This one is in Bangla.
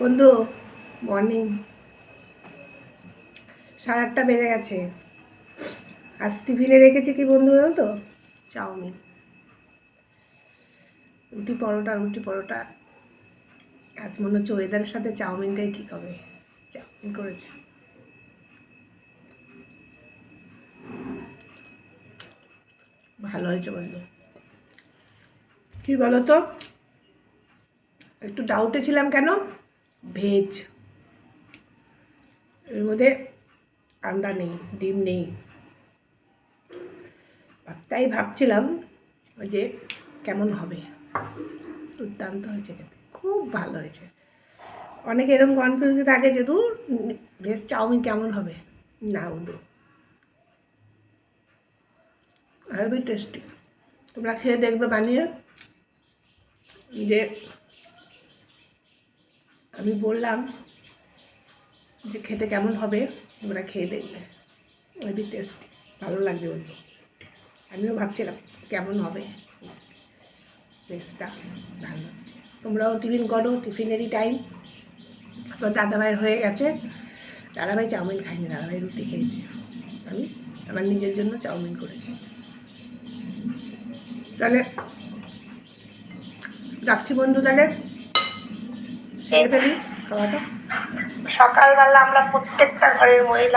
বন্ধু, মর্নিং। 8:30 বেজে গেছে। আজ টিফিনে রেখেছি কি বন্ধু জানো তো? চাউমিন, রুটি পরোটা। আজ মনে হচ্ছে ওয়েদারের সাথে চাউমিনটাই ঠিক হবে। চাউমিন করেছি, ভালো হয়েছে বন্ধু। কি বলো তো, একটু ডাউটে ছিলাম। কেন? ভেজ, এর মধ্যে আন্ডা নেই, ডিম নেই। তাই ভাবছিলাম যে কেমন হবে। দুর্দান্ত হয়েছে, খেতে খুব ভালো হয়েছে। অনেকে এরকম কনফিউজে থাকে যে দূর ভেজ চাউমিন কেমন হবে। না বন্ধু, হেভি টেস্টি। তোমরা খেয়ে দেখবে বানিয়ে। যে আমি বললাম যে খেতে কেমন হবে, তোমরা খেয়ে দেখবে। হেভি টেস্টি, ভালো লাগবে বন্ধু। আমিও ভাবছিলাম কেমন হবে, টেস্টটা ভালো হচ্ছে। তোমরাও টিফিন করো, টিফিনেরই টাইম। তো দাদাভাইয়ের হয়ে গেছে। দাদাভাই চাউমিন খাইনি, দাদাভাই রুটি খেয়েছে। আমি আমার নিজের জন্য চাউমিন করেছি। তাহলে রাখছি বন্ধু, তাহলে সেরে ফেলি খাওয়াটা। সকালবেলা আমরা প্রত্যেকটা ঘরের মহিলা